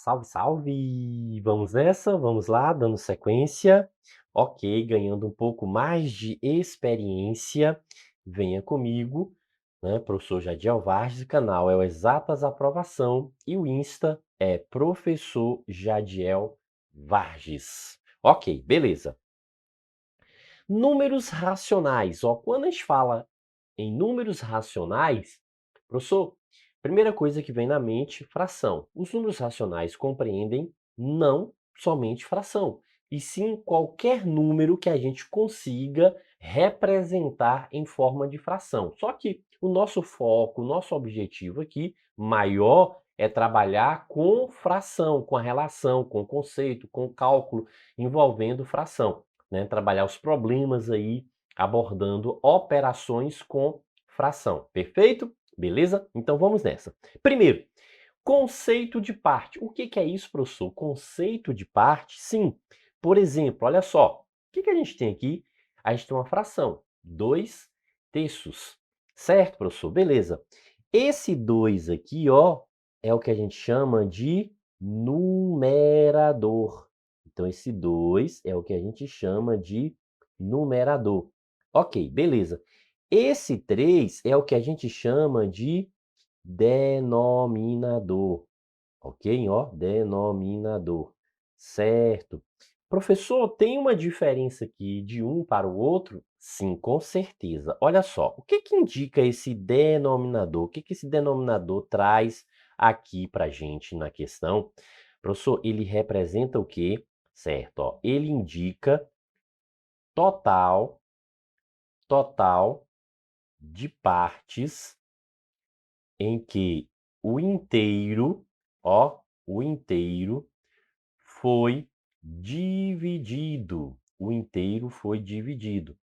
salve, salve! Vamos nessa? Vamos lá, dando sequência. Ok, ganhando um pouco mais de experiência. Venha comigo, né? Professor Jadiel Vargas, o canal é o Exatas Aprovação e o Insta é Professor Jadiel Vargas. Ok, beleza. Números racionais. Ó, quando a gente fala em números racionais, professor, primeira coisa que vem na mente, fração. Os números racionais compreendem não somente fração, e sim qualquer número que a gente consiga representar em forma de fração. Só que o nosso foco, o nosso objetivo aqui maior é trabalhar com fração, com a relação, com o conceito, com o cálculo envolvendo fração, né? Trabalhar os problemas aí abordando operações com fração. Perfeito? Beleza? Então vamos nessa. Primeiro, conceito de parte. O que é isso, professor? Conceito de parte? Sim. Por exemplo, olha só. O que a gente tem aqui? A gente tem uma fração, 2/3. Certo, professor? Beleza. Esse 2 aqui, ó, é o que a gente chama de numerador. Então, esse 2 é o que a gente chama de numerador. Ok, beleza. Esse 3 é o que a gente chama de denominador. Ok? Ó, denominador. Certo. Professor, tem uma diferença aqui de um para o outro? Sim, com certeza. Olha só, o que indica esse denominador? O que esse denominador traz aqui para a gente na questão? Professor, ele representa o quê? Certo, ó, ele indica total de partes em que o inteiro, ó, o inteiro foi dividido. O inteiro foi dividido.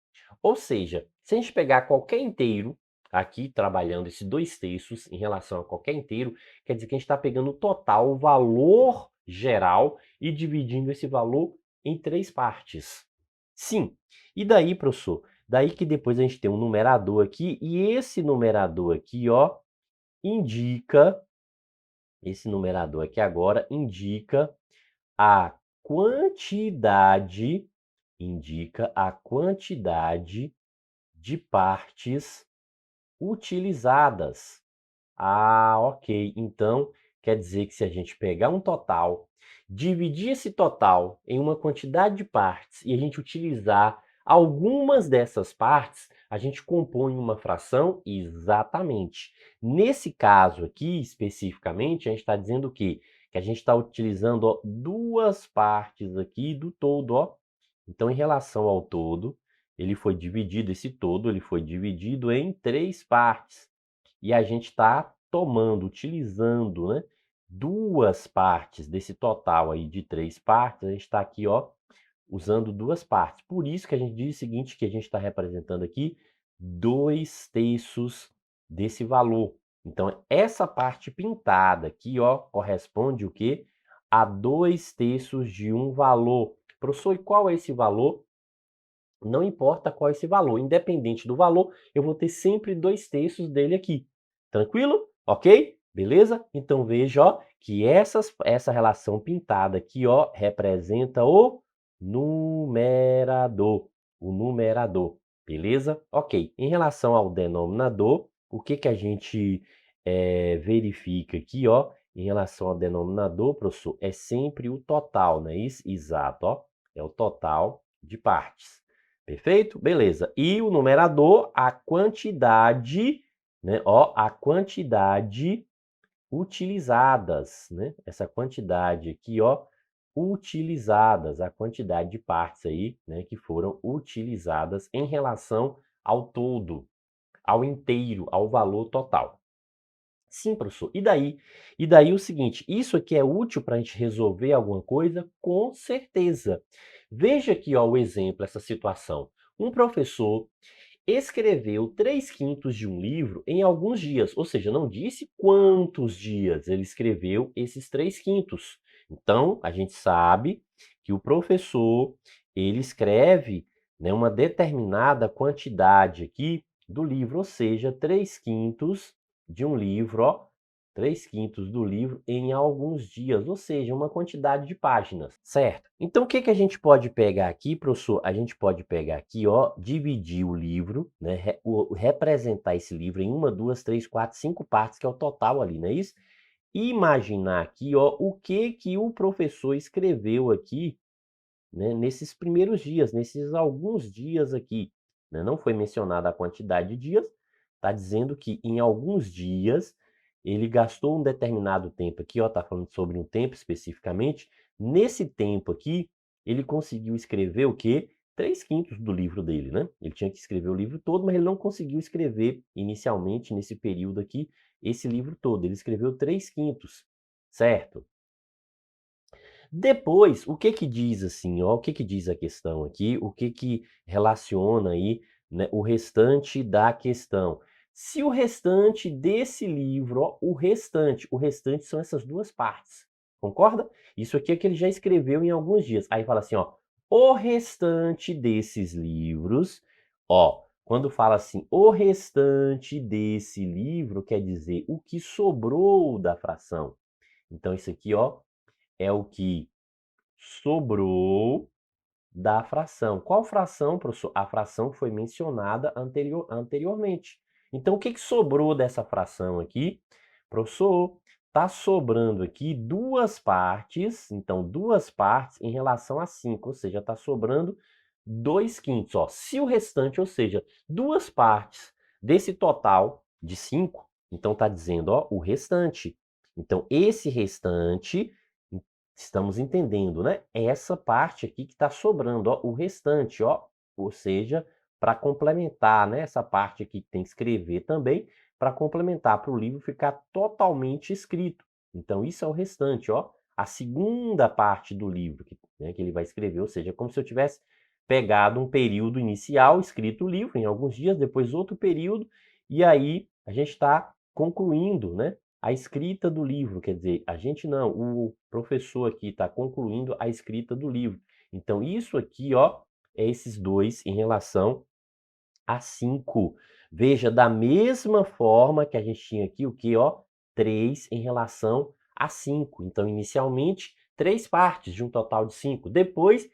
Ou seja, se a gente pegar qualquer inteiro, aqui trabalhando esse 2/3 em relação a qualquer inteiro, quer dizer que a gente está pegando o total, o valor geral e dividindo esse valor em 3 partes. Sim. E daí, professor? Daí que depois a gente tem um numerador aqui, e esse numerador aqui, ó, indica, esse numerador aqui agora indica a quantidade, de partes utilizadas. Ah, ok. Então, quer dizer que se a gente pegar um total, dividir esse total em uma quantidade de partes e a gente utilizar algumas dessas partes, a gente compõe uma fração exatamente. Nesse caso aqui, especificamente, a gente está dizendo o quê? Que a gente está utilizando, ó, duas partes aqui do todo, ó. Então, em relação ao todo, ele foi dividido, esse todo, ele foi dividido em 3 partes. E a gente está tomando, utilizando, né, 2 partes desse total aí de 3 partes, a gente está aqui, ó, usando 2 partes. Por isso que a gente diz o seguinte, que a gente está representando aqui 2/3 desse valor. Então, essa parte pintada aqui, ó, corresponde o quê? A 2/3 de um valor. Professor, e qual é esse valor? Não importa qual é esse valor, independente do valor, eu vou ter sempre 2/3 dele aqui. Tranquilo? Ok? Beleza? Então veja, ó, que essa relação pintada aqui, ó, representa o numerador. O numerador. Beleza? Ok. Em relação ao denominador, o que a gente verifica aqui, ó, em relação ao denominador, professor, é sempre o total, não é isso? Exato, ó. É o total de partes. Perfeito? Beleza. E o numerador, a quantidade, né? Ó, a quantidade utilizadas, né? Essa quantidade aqui, ó, utilizadas, a quantidade de partes aí, né, que foram utilizadas em relação ao todo, ao inteiro, ao valor total. Sim, professor. E daí? E daí o seguinte, isso aqui é útil para a gente resolver alguma coisa? Com certeza. Veja aqui, ó, o exemplo, essa situação. Um professor escreveu 3/5 de um livro em alguns dias, ou seja, não disse quantos dias ele escreveu esses 3/5. Então, a gente sabe que o professor, ele escreve, né, uma determinada quantidade aqui do livro, ou seja, 3/5 de um livro, ó, 3/5 do livro em alguns dias, ou seja, uma quantidade de páginas, certo? Então, o que que a gente pode pegar aqui, professor? A gente pode pegar aqui, ó, dividir o livro, né, representar esse livro em 1, 2, 3, 4, 5 partes, que é o total ali, não é isso? E imaginar aqui, ó, o que que o professor escreveu aqui, né, nesses primeiros dias, nesses alguns dias aqui, né? Não foi mencionada a quantidade de dias, está dizendo que em alguns dias ele gastou um determinado tempo aqui, ó, está falando sobre um tempo especificamente. Nesse tempo aqui, ele conseguiu escrever o quê? 3/5 do livro dele, né? Ele tinha que escrever o livro todo, mas ele não conseguiu escrever inicialmente, nesse período aqui, esse livro todo. Ele escreveu 3/5, certo? Depois, o que que diz assim, ó, o que que diz a questão aqui, o que que relaciona aí, né, o restante da questão. Se o restante desse livro, ó, o restante são essas duas partes, concorda? Isso aqui é que ele já escreveu em alguns dias. Aí fala assim, ó, o restante desses livros, ó, quando fala assim, o restante desse livro, quer dizer o que sobrou da fração. Então, isso aqui, ó, é o que sobrou da fração. Qual fração, professor? A fração que foi mencionada anteriormente. Então, o que que sobrou dessa fração aqui? Professor, está sobrando aqui duas partes, então duas partes em relação a 5, ou seja, está sobrando 2/5. Ó. Se o restante, ou seja, duas partes desse total de 5, então está dizendo, ó, o restante. Então, esse restante, estamos entendendo, né? Essa parte aqui que está sobrando, ó, o restante, ó, ou seja, para complementar, né? Essa parte aqui que tem que escrever também, para complementar para o livro ficar totalmente escrito. Então, isso é o restante, ó, a segunda parte do livro que, né, que ele vai escrever, ou seja, como se eu tivesse pegado um período inicial, escrito o livro em alguns dias, depois outro período, e aí a gente está concluindo, né? A escrita do livro, quer dizer, a gente não, o professor aqui está concluindo a escrita do livro. Então, isso aqui, ó, é esses dois em relação a 5. Veja, da mesma forma que a gente tinha aqui, o que, ó, 3 em relação a 5. Então, inicialmente, 3 partes de um total de 5. Depois,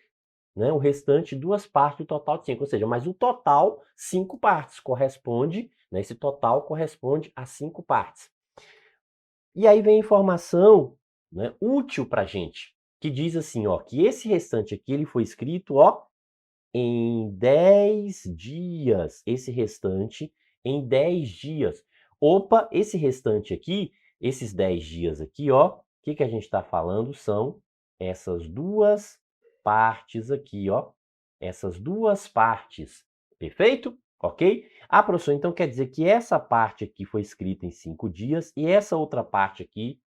né, o restante, duas partes do total de 5. Ou seja, mas o total, 5 partes, corresponde, né, esse total corresponde a 5 partes. E aí vem a informação, né, útil para a gente, que diz assim, ó, que esse restante aqui ele foi escrito, ó, em 10 dias. Esse restante em 10 dias. Opa, esse restante aqui, esses 10 dias aqui, ó, o que que a gente está falando? São essas duas partes aqui, ó. Essas duas partes. Perfeito? Ok? Ah, professor, então quer dizer que essa parte aqui foi escrita em 5 dias e essa outra parte aqui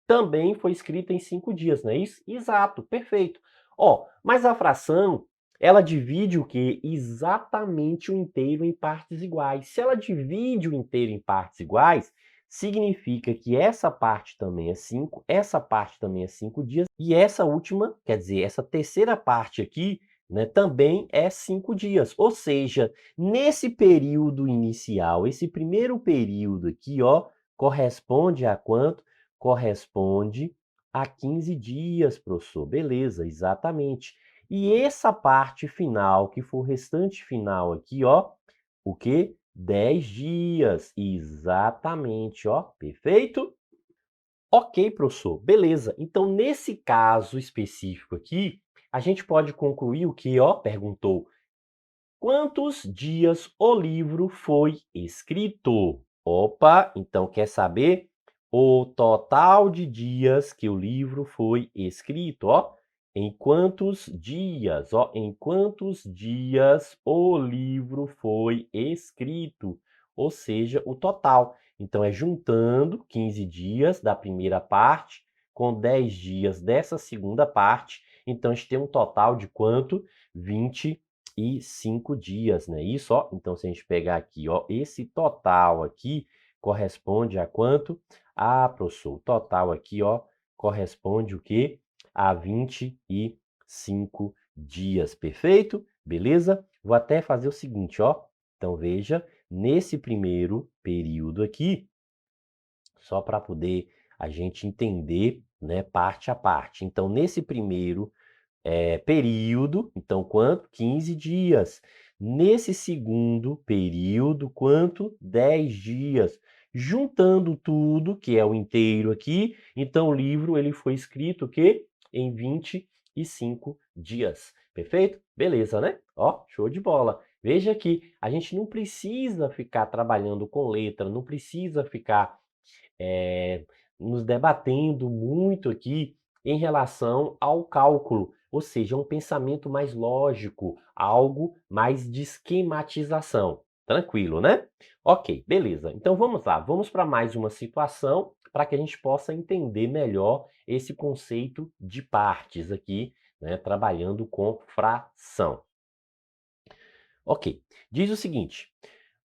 também foi escrita em 5 dias, não é isso? Exato, perfeito. Ó, mas a fração, ela divide o quê? Exatamente o inteiro em partes iguais. Se ela divide o inteiro em partes iguais, significa que essa parte também é 5, essa parte também é 5 dias, e essa última, quer dizer, essa terceira parte aqui, né, também é 5 dias. Ou seja, nesse período inicial, esse primeiro período aqui, ó, corresponde a quanto? Corresponde a 15 dias, professor. Beleza, exatamente. E essa parte final, que for o restante final aqui, ó, o quê? 10 dias. Exatamente, ó. Perfeito? Ok, professor. Beleza. Então, nesse caso específico aqui, a gente pode concluir o que, ó, perguntou. Quantos dias o livro foi escrito? Opa, então quer saber o total de dias que o livro foi escrito, ó? Em quantos dias, ó? Em quantos dias o livro foi escrito? Ou seja, o total. Então é juntando 15 dias da primeira parte com 10 dias dessa segunda parte. Então a gente tem um total de quanto? 25 dias, né? Isso, ó. Então, se a gente pegar aqui, ó, esse total aqui corresponde a quanto? Ah, professor, o total aqui, ó, corresponde o quê? A 25 dias, perfeito? Beleza? Vou até fazer o seguinte, ó. Então, veja, nesse primeiro período aqui, só para poder a gente entender, né, parte a parte. Então, nesse primeiro período, então quanto? 15 dias. Nesse segundo período, quanto? 10 dias. Juntando tudo, que é o inteiro aqui, então o livro ele foi escrito o quê? Em 25 dias. Perfeito? Beleza, né? Ó, show de bola. Veja que a gente não precisa ficar trabalhando com letra, não precisa ficar eh, nos debatendo muito aqui em relação ao cálculo, ou seja, um pensamento mais lógico, algo mais de esquematização. Tranquilo, né? Ok, beleza. Então vamos lá, vamos para mais uma situação para que a gente possa entender melhor esse conceito de partes aqui, né, trabalhando com fração. Ok, diz o seguinte: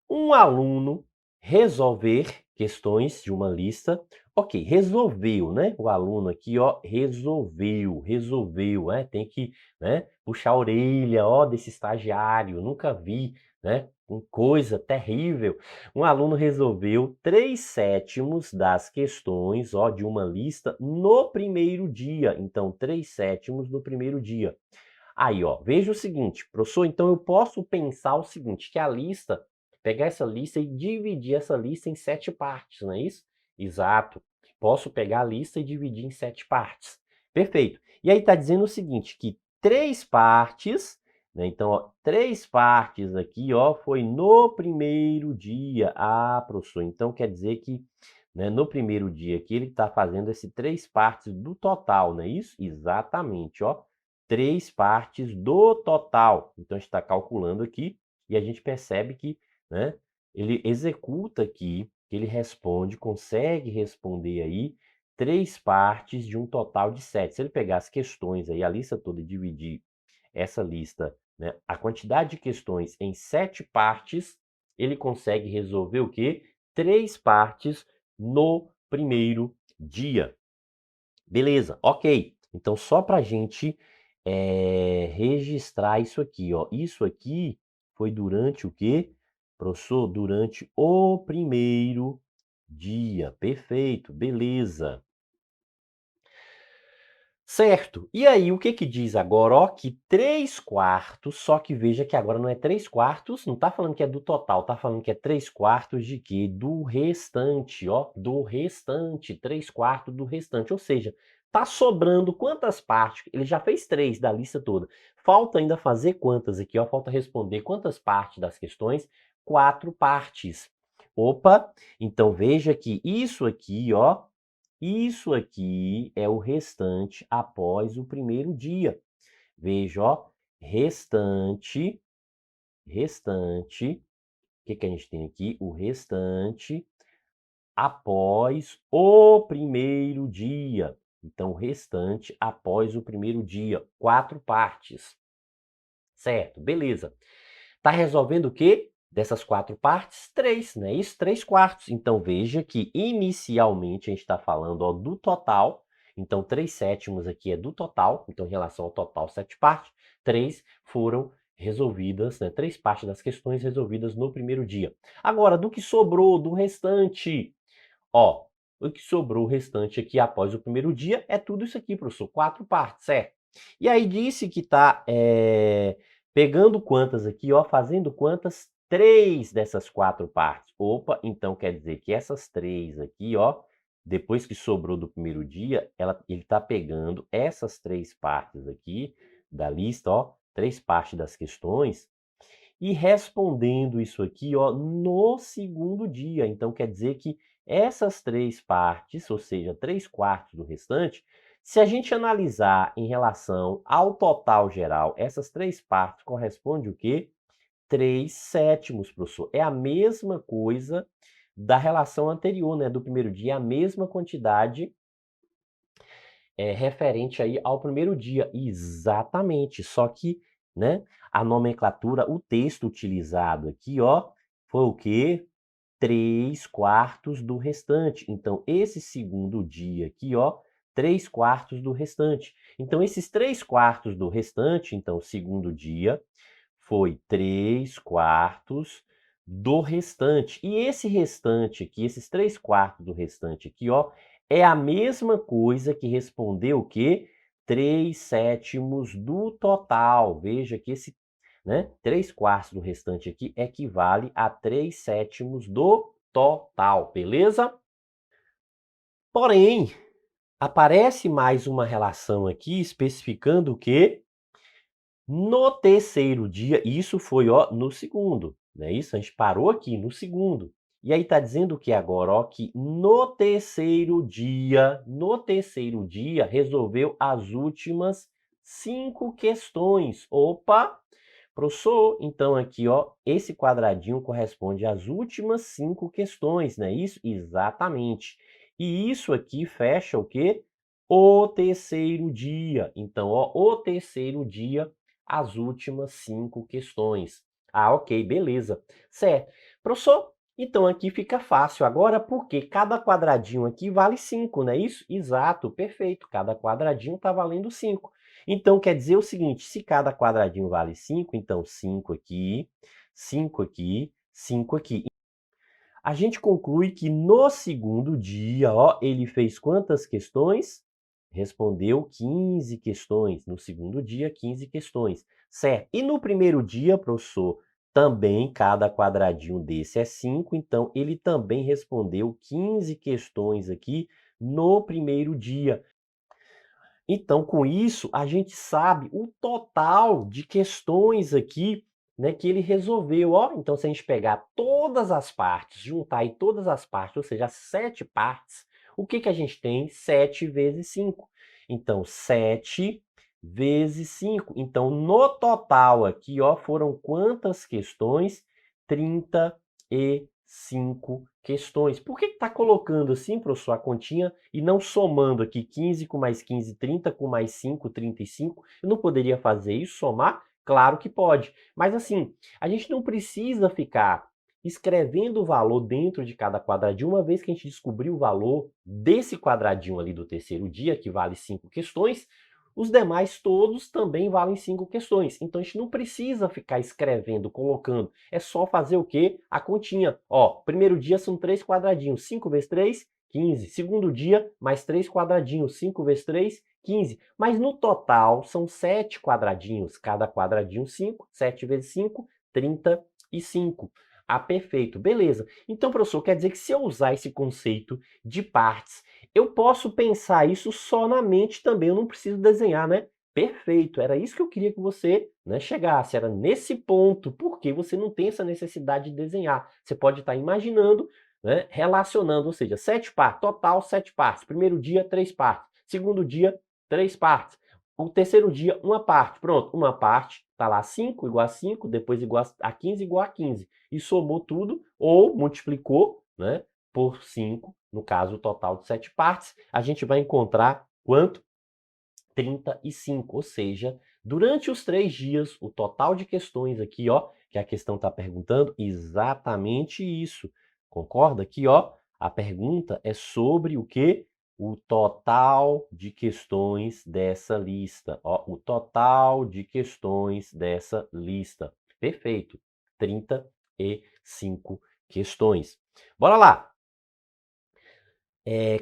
um aluno resolver questões de uma lista. Ok, resolveu, né? O aluno aqui, ó, resolveu, tem que, né, puxar a orelha, ó, desse estagiário, nunca vi, né? Coisa terrível. Um aluno resolveu 3/7 das questões, ó, de uma lista no primeiro dia. Então, 3/7 no primeiro dia. Aí, ó, veja o seguinte, professor, então eu posso pensar o seguinte, que a lista, pegar essa lista e dividir essa lista em 7 partes, não é isso? Exato. Posso pegar a lista e dividir em 7 partes. Perfeito. E aí está dizendo o seguinte, que 3 partes, né? Então, ó, 3 partes aqui, ó, foi no primeiro dia. Ah, professor, então quer dizer que, né, no primeiro dia aqui ele está fazendo esse 3 partes do total, não é isso? Exatamente, ó. 3 partes do total. Então, a gente está calculando aqui e a gente percebe que, né, ele executa aqui, ele responde, consegue responder aí 3 partes de um total de 7. Se ele pegar as questões aí, a lista toda e dividir essa lista, né, a quantidade de questões em 7 partes, ele consegue resolver o quê? 3 partes no primeiro dia. Beleza, ok. Então, só para a gente registrar isso aqui, ó. Isso aqui foi durante o quê? Professor, durante o primeiro dia. Perfeito, beleza. Certo. E aí, o que que diz agora? Ó, que 3/4, só que veja que agora não é 3/4, não tá falando que é do total, tá falando que é 3/4 de quê? Do restante, ó, do restante, 3/4 do restante, ou seja, tá sobrando quantas partes? Ele já fez 3 da lista toda. Falta ainda fazer quantas aqui, ó? Falta responder quantas partes das questões? 4 partes. Opa, então veja que isso aqui, ó, isso aqui é o restante após o primeiro dia. Veja, ó, restante, o que que a gente tem aqui? O restante após o primeiro dia. Então, o restante após o primeiro dia, 4 partes. Certo, beleza. Tá resolvendo o quê? Dessas 4 partes, 3, não é isso? 3/4. Então veja que inicialmente a gente está falando, ó, do total, então 3/7 aqui é do total, então em relação ao total 7 partes, 3 foram resolvidas, né, 3 partes das questões resolvidas no primeiro dia. Agora, do que sobrou, do restante, ó, o que sobrou o restante aqui após o primeiro dia é tudo isso aqui, professor, 4 partes, certo? E aí disse que está pegando quantas aqui, ó, fazendo quantas? 3 dessas 4 partes. Opa, então quer dizer que essas 3 aqui, ó, depois que sobrou do primeiro dia, ele está pegando essas 3 partes aqui da lista, ó, 3 partes das questões, e respondendo isso aqui, ó, no segundo dia. Então quer dizer que essas 3 partes, ou seja, 3/4 do restante, se a gente analisar em relação ao total geral, essas 3 partes correspondem o quê? 3/7, professor. É a mesma coisa da relação anterior, né, do primeiro dia, a mesma quantidade referente aí ao primeiro dia. Exatamente, só que, né, a nomenclatura, o texto utilizado aqui, ó, foi o quê? 3/4 do restante. Então, esse segundo dia aqui, ó, 3/4 do restante. Então, esses 3/4 do restante, então, o segundo dia, foi 3/4 do restante. E esse restante aqui, esses 3/4 do restante aqui, ó, é a mesma coisa que responder o quê? 3/7 do total. Veja que esse, né, 3/4 do restante aqui equivale a 3/7 do total, beleza? Porém, aparece mais uma relação aqui especificando o quê? No terceiro dia, isso foi, ó, no segundo, né, isso? A gente parou aqui no segundo. E aí tá dizendo o que agora, ó? Que no terceiro dia, resolveu as últimas 5 questões. Opa! Professor, então aqui, ó, esse quadradinho corresponde às últimas 5 questões, não é isso? Exatamente. E isso aqui fecha o quê? O terceiro dia. Então, ó, o terceiro dia, as últimas 5 questões. Ah, ok, beleza. Certo. Professor, então aqui fica fácil agora, porque cada quadradinho aqui vale 5, não é isso? Exato, perfeito. Cada quadradinho está valendo 5. Então, quer dizer o seguinte, se cada quadradinho vale 5, então 5 aqui, 5 aqui, 5 aqui. A gente conclui que no segundo dia, ó, ele fez quantas questões? Respondeu 15 questões. No segundo dia, 15 questões. Certo. E no primeiro dia, professor, também cada quadradinho desse é 5, então ele também respondeu 15 questões aqui no primeiro dia. Então, com isso, a gente sabe o total de questões aqui, né, que ele resolveu, ó. Então, se a gente pegar todas as partes, juntar aí todas as partes, ou seja, as 7 partes, o que que a gente tem? 7 vezes 5. Então, 7 vezes 5. Então, no total aqui, ó, foram quantas questões? 35 questões. Por que está colocando assim, professor, a continha e não somando aqui 15 com mais 15, 30 com mais 5, 35? Eu não poderia fazer isso, somar? Claro que pode. Mas assim, a gente não precisa ficar escrevendo o valor dentro de cada quadradinho, uma vez que a gente descobriu o valor desse quadradinho ali do terceiro dia, que vale 5 questões, os demais todos também valem 5 questões. Então a gente não precisa ficar escrevendo, colocando. É só fazer o quê? A continha. Ó, primeiro dia são 3 quadradinhos. 5 vezes 3, 15. Segundo dia, mais 3 quadradinhos. 5 vezes 3, 15. Mas no total são 7 quadradinhos. Cada quadradinho 5. 7 vezes 5, 35. Ah, perfeito. Beleza. Então, professor, quer dizer que se eu usar esse conceito de partes, eu posso pensar isso só na mente também, eu não preciso desenhar, né? Perfeito, era isso que eu queria que você, né, chegasse, era nesse ponto, porque você não tem essa necessidade de desenhar. Você pode estar imaginando, né, relacionando, ou seja, 7 partes, total 7 partes. Primeiro dia, 3 partes. Segundo dia, 3 partes. O terceiro dia, uma parte. Pronto, uma parte, tá lá 5 igual a 5, depois igual a 15 igual a 15. E somou tudo, ou multiplicou, né, por 5, no caso, o total de 7 partes, a gente vai encontrar quanto? 35, ou seja, durante os 3 dias, o total de questões aqui, ó, que a questão está perguntando, exatamente isso. Concorda? Aqui, ó, a pergunta é sobre o quê? O total de questões dessa lista. Ó, o total de questões dessa lista. Perfeito. 35 questões. Bora lá!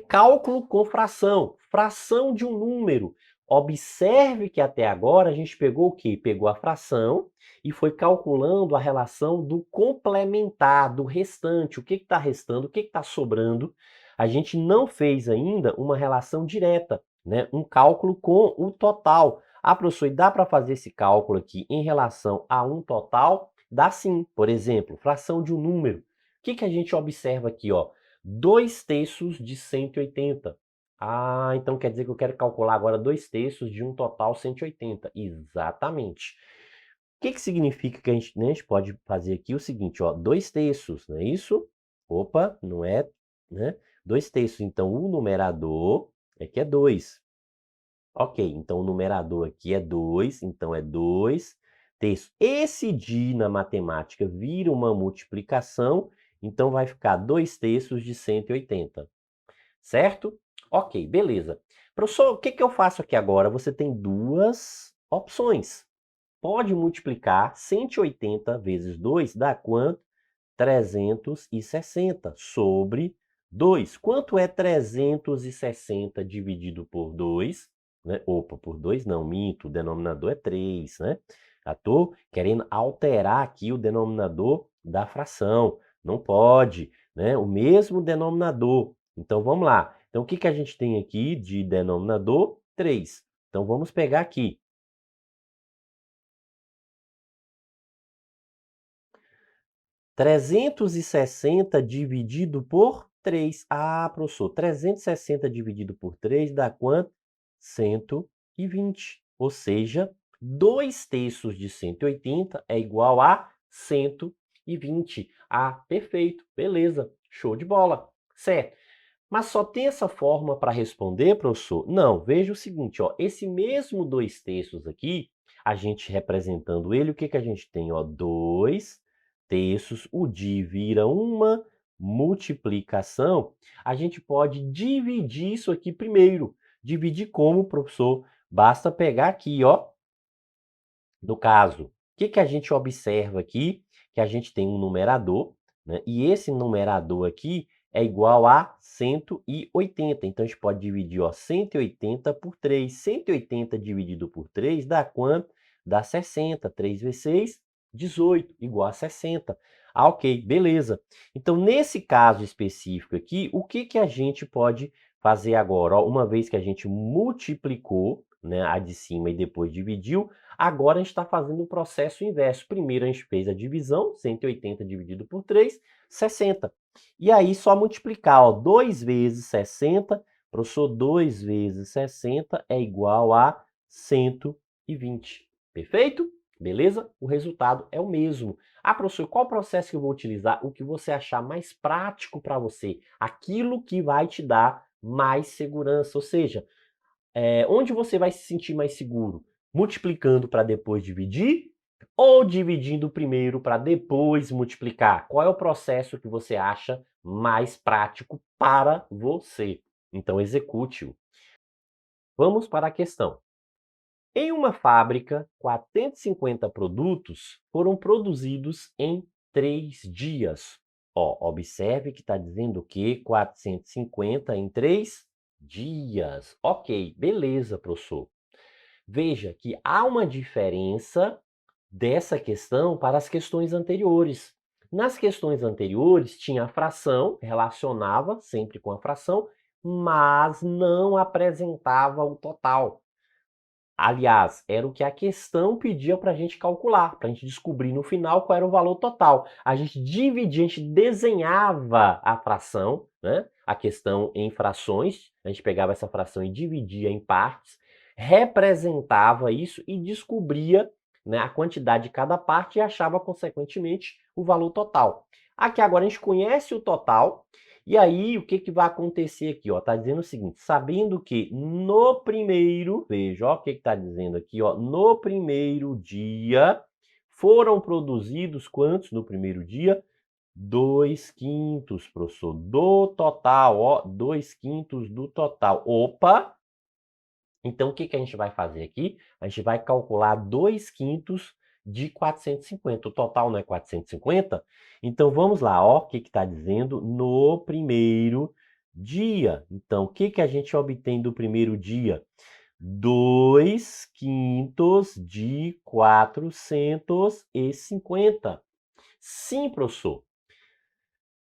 Cálculo com fração, fração de um número. Observe que até agora a gente pegou o quê? Pegou a fração e foi calculando a relação do complementar, do restante. O que está restando, o que está sobrando. A gente não fez ainda uma relação direta, né? Um cálculo com o total. Ah, professor, e dá para fazer esse cálculo aqui em relação a um total? Dá sim. Por exemplo, fração de um número. O que que a gente observa aqui, ó? 2/3 de 180. Ah, então quer dizer que eu quero calcular agora 2/3 de um total 180. Exatamente. O que que significa que a gente, né, a gente pode fazer aqui o seguinte, ó, 2/3, não é isso? Opa, não é, né? 2/3, então o numerador é que é 2. Ok, então o numerador aqui é 2, então é 2/3. Esse de na matemática vira uma multiplicação, então vai ficar 2/3 de 180, certo? Ok, beleza. Professor, o que que eu faço aqui agora? Você tem duas opções. Pode multiplicar 180 vezes 2 dá quanto? 360 sobre 2. Quanto é 360 dividido por 2? Né? Opa, por 2 não, minto, o denominador é 3, né? Já estou querendo alterar aqui o denominador da fração. Não pode, né? O mesmo denominador. Então, vamos lá. Então, o que que a gente tem aqui de denominador? 3. Então, vamos pegar aqui. 360 dividido por 3. Ah, professor, 360 dividido por 3 dá quanto? 120. Ou seja, 2/3 de 180 é igual a 120. Ah, perfeito, beleza, show de bola, certo. Mas só tem essa forma para responder, professor? Não, veja o seguinte, ó, esse mesmo 2/3 aqui, a gente representando ele, o que que a gente tem? 2/3, o di vira uma multiplicação, a gente pode dividir isso aqui primeiro. Dividir como, professor? Basta pegar aqui, ó, no caso, o que que a gente observa aqui? Que a gente tem um numerador, né? E esse numerador aqui é igual a 180. Então, a gente pode dividir, ó, 180 por 3. 180 dividido por 3 dá quanto? Dá 60. 3 vezes 6, 18, igual a 60. Ah, ok, beleza. Então, nesse caso específico aqui, o que que a gente pode fazer agora? Ó, uma vez que a gente multiplicou, né, a de cima e depois dividiu, agora a gente está fazendo o processo inverso. Primeiro a gente fez a divisão, 180 dividido por 3, 60. E aí só multiplicar, ó, 2 vezes 60, professor, 2 vezes 60 é igual a 120. Perfeito? Beleza? O resultado é o mesmo. Ah, professor, qual processo que eu vou utilizar? O que você achar mais prático para você. Aquilo que vai te dar mais segurança. Ou seja, onde você vai se sentir mais seguro? Multiplicando para depois dividir ou dividindo primeiro para depois multiplicar? Qual é o processo que você acha mais prático para você? Então, execute-o. Vamos para a questão. Em uma fábrica, 450 produtos foram produzidos em 3 dias. Ó, observe que está dizendo que 450 em 3 dias. Ok, beleza, professor. Veja que há uma diferença dessa questão para as questões anteriores. Nas questões anteriores, tinha a fração, relacionava sempre com a fração, mas não apresentava o total. Aliás, era o que a questão pedia para a gente calcular, para a gente descobrir no final qual era o valor total. A gente dividia, a gente desenhava a fração, né? A questão em frações, a gente pegava essa fração e dividia em partes, representava isso e descobria, né, a quantidade de cada parte e achava, consequentemente, o valor total. Aqui agora a gente conhece o total, e aí, o que que vai acontecer aqui, ó? Tá dizendo o seguinte, sabendo que no primeiro, veja, ó, o que que tá dizendo aqui, ó, no primeiro dia foram produzidos quantos no primeiro dia? 2/5, professor, do total, ó, 2/5 do total. Opa! Então, o que que a gente vai fazer aqui? A gente vai calcular 2/5 de 450. O total não é 450? Então, vamos lá, ó, o que está dizendo no primeiro dia. Então, o que que a gente obtém do primeiro dia? 2/5 de 450. Sim, professor.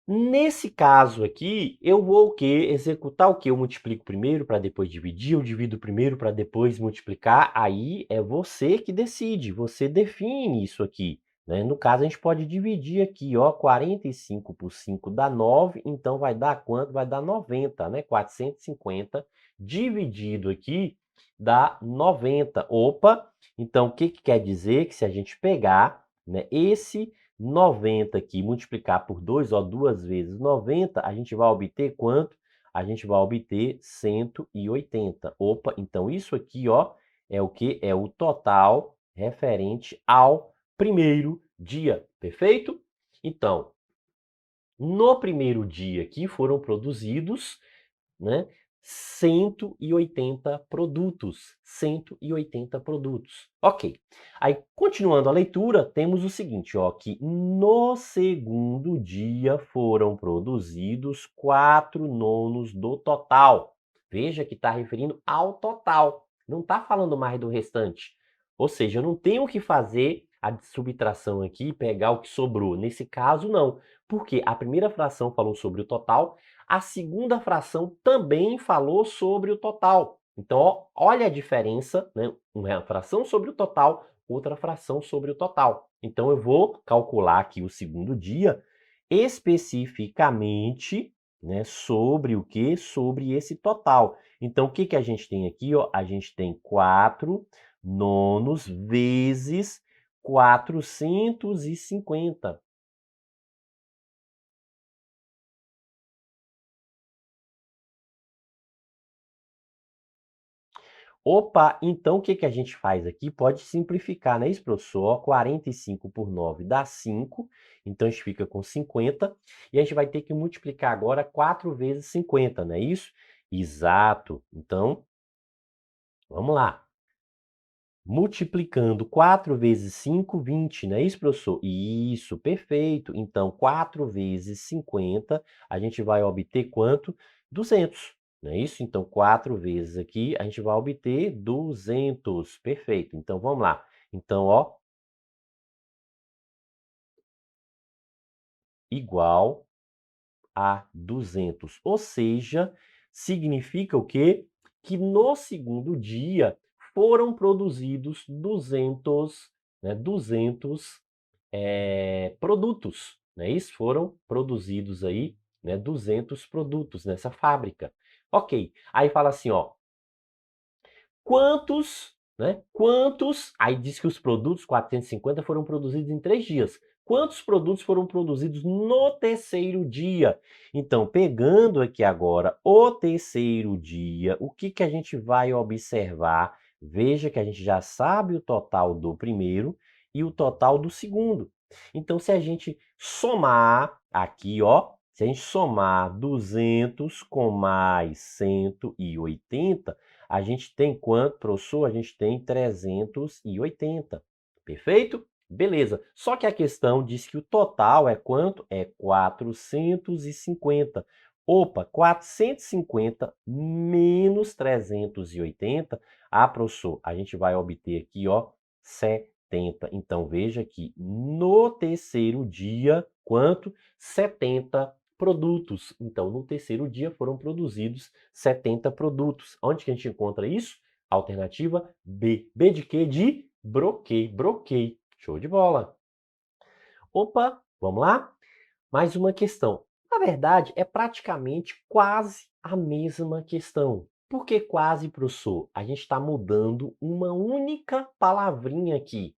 Nesse caso aqui, eu vou o quê? Executar o quê? Eu multiplico primeiro para depois dividir, eu divido primeiro para depois multiplicar, aí é você que decide, você define isso aqui, né? No caso, a gente pode dividir aqui, ó, 45 por 5 dá 9, então vai dar quanto? Vai dar 90, né? 450 dividido aqui dá 90. Opa! Então, o que que quer dizer? Que se a gente pegar, né, esse 90 aqui, multiplicar por 2, ó, 2 vezes 90, a gente vai obter quanto? A gente vai obter 180. Opa, então isso aqui, ó, é o que? É o total referente ao primeiro dia, perfeito? Então, no primeiro dia aqui foram produzidos, né, 180 produtos. 180 produtos. Ok. Aí, continuando a leitura, temos o seguinte, ó, que no segundo dia foram produzidos 4/9 do total. Veja que está referindo ao total, não está falando mais do restante. Ou seja, eu não tenho que fazer a subtração aqui e pegar o que sobrou. Nesse caso, não. Porque a primeira fração falou sobre o total, a segunda fração também falou sobre o total. Então, ó, olha a diferença, né? Uma fração sobre o total, outra fração sobre o total. Então, eu vou calcular aqui o segundo dia especificamente, né, sobre o quê? Sobre esse total. Então, o que que a gente tem aqui? Ó? A gente tem 4/9 vezes 450. Opa, então o que que a gente faz aqui? Pode simplificar, não é isso, professor? Ó, 45 por 9 dá 5, então a gente fica com 50, e a gente vai ter que multiplicar agora 4 vezes 50, não é isso? Exato. Então, vamos lá. Multiplicando 4 vezes 5, 20, não é isso, professor? Isso, perfeito. Então, 4 vezes 50, a gente vai obter quanto? 200, não é isso? Então, 4 vezes aqui, a gente vai obter 200. Perfeito. Então, vamos lá. Então, ó, igual a 200. Ou seja, significa o quê? Que no segundo dia foram produzidos 200, né, 200 produtos, né? Isso foram produzidos aí, né, 200 produtos nessa fábrica. Ok, aí fala assim, ó, quantos, né? Quantos? Aí diz que os produtos 450 foram produzidos em 3 dias. Quantos produtos foram produzidos no terceiro dia? Então, pegando aqui agora o terceiro dia, o que que a gente vai observar? Veja que a gente já sabe o total do primeiro e o total do segundo. Então, se a gente somar aqui, ó, se a gente somar 200 com mais 180, a gente tem quanto, professor? A gente tem 380. Perfeito? Beleza. Só que a questão diz que o total é quanto? É 450. Opa, 450 menos 380. Ah, professor, a gente vai obter aqui, ó, 70. Então, veja que no terceiro dia, quanto? 70 produtos. Então, no terceiro dia foram produzidos 70 produtos. Onde que a gente encontra isso? Alternativa B. B de quê? De broquei. Broquei. Show de bola. Opa, vamos lá? Mais uma questão. Na verdade, é praticamente quase a mesma questão. Por que quase, professor? A gente está mudando uma única palavrinha aqui.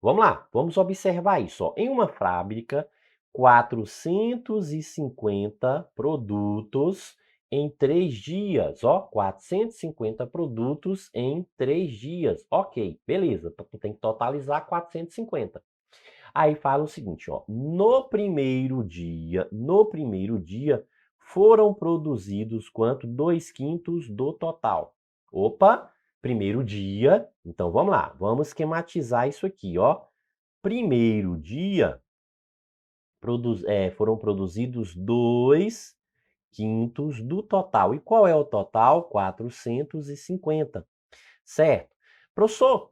Vamos lá, vamos observar isso. Ó. Em uma fábrica, 450 produtos em 3 dias. Ó, 450 produtos em 3 dias. Ok, beleza. Tem que totalizar 450. Aí fala o seguinte, ó, no primeiro dia foram produzidos quanto? 2/5 do total. Opa, primeiro dia, então vamos lá, vamos esquematizar isso aqui, ó. Primeiro dia, foram produzidos 2/5 do total. E qual é o total? 450, certo? Professor,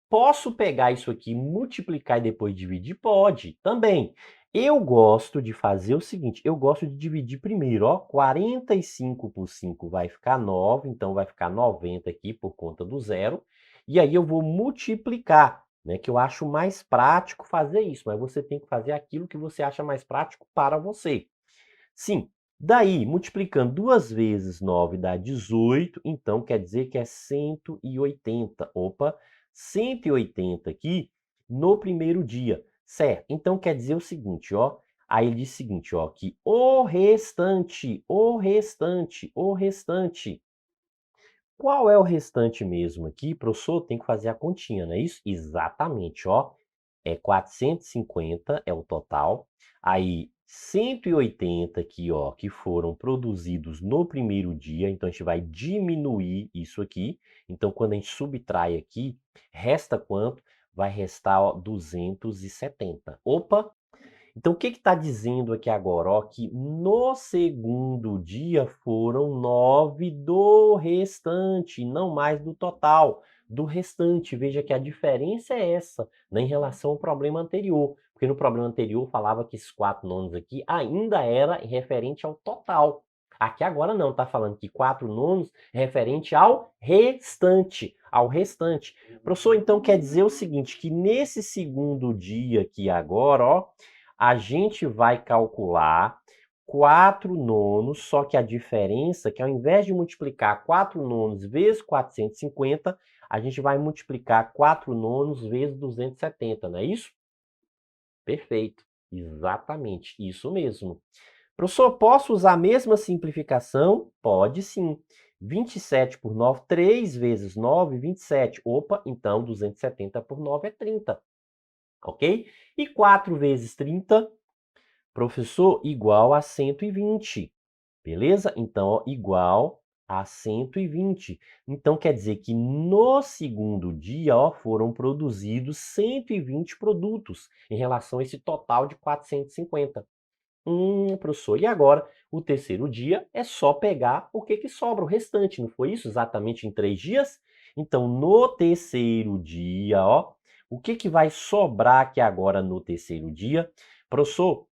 posso pegar isso aqui, multiplicar e depois dividir? Pode, também. Eu gosto de fazer o seguinte, eu gosto de dividir primeiro, ó, 45 por 5 vai ficar 9, então vai ficar 90 aqui por conta do zero, e aí eu vou multiplicar, né, que eu acho mais prático fazer isso, mas você tem que fazer aquilo que você acha mais prático para você. Sim, daí, multiplicando 2 vezes 9 dá 18, então quer dizer que é 180. Opa, 180 aqui no primeiro dia, certo? Então quer dizer o seguinte, ó, aí ele diz o seguinte, ó, que o restante, qual é o restante mesmo aqui? Professor, tem que fazer a continha, não é isso? Exatamente, ó, é 450 é o total, aí 180 aqui, ó, que foram produzidos no primeiro dia, então a gente vai diminuir isso aqui. Então, quando a gente subtrai aqui, resta quanto? Vai restar, ó, 270. Opa! Então, o que está dizendo aqui agora? Ó, que no segundo dia foram 9 do restante, não mais do total, do restante. Veja que a diferença é essa, né, em relação ao problema anterior. Porque no problema anterior falava que esses 4 nonos aqui ainda era referente ao total. Aqui agora não, está falando que 4 nonos é referente ao restante. Ao restante. Professor, então quer dizer o seguinte, que nesse segundo dia aqui agora, ó, a gente vai calcular 4 nonos, só que a diferença é que ao invés de multiplicar 4 nonos vezes 450, a gente vai multiplicar 4 nonos vezes 270, não é isso? Perfeito, exatamente, isso mesmo. Professor, posso usar a mesma simplificação? Pode sim. 27 por 9, 3 vezes 9, 27. Opa, então 270 por 9 é 30, ok? E 4 vezes 30, professor, igual a 120, beleza? Então, ó, igual a 120. Então, quer dizer que no segundo dia, ó, foram produzidos 120 produtos em relação a esse total de 450. Professor, e agora, o terceiro dia é só pegar o que sobra, o restante, não foi isso? Exatamente em 3 dias? Então, no terceiro dia, ó, o que vai sobrar aqui agora no terceiro dia? Professor,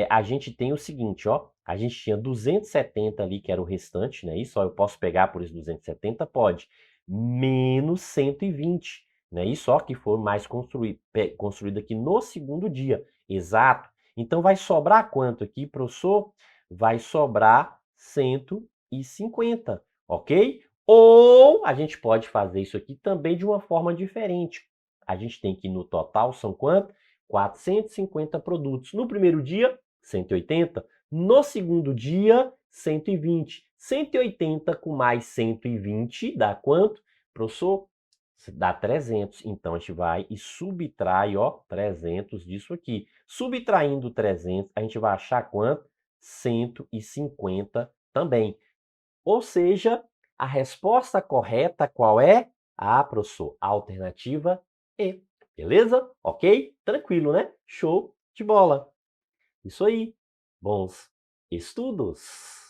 a gente tem o seguinte, ó, a gente tinha 270 ali, que era o restante, né? Isso, ó, eu posso pegar por esses 270? Pode. Menos 120, né? Isso, ó, que foi mais construído aqui no segundo dia. Exato. Então, vai sobrar quanto aqui, professor? Vai sobrar 150, ok? Ou a gente pode fazer isso aqui também de uma forma diferente. A gente tem que no total são quanto? 450 produtos. No primeiro dia, 180. No segundo dia, 120. 180 com mais 120 dá quanto? Professor, dá 300. Então, a gente vai e subtrai, ó, 300 disso aqui. Subtraindo 300, a gente vai achar quanto? 150 também. Ou seja, a resposta correta qual é? Ah, professor, a alternativa E. Beleza? Ok? Tranquilo, né? Show de bola. Isso aí. Bons estudos!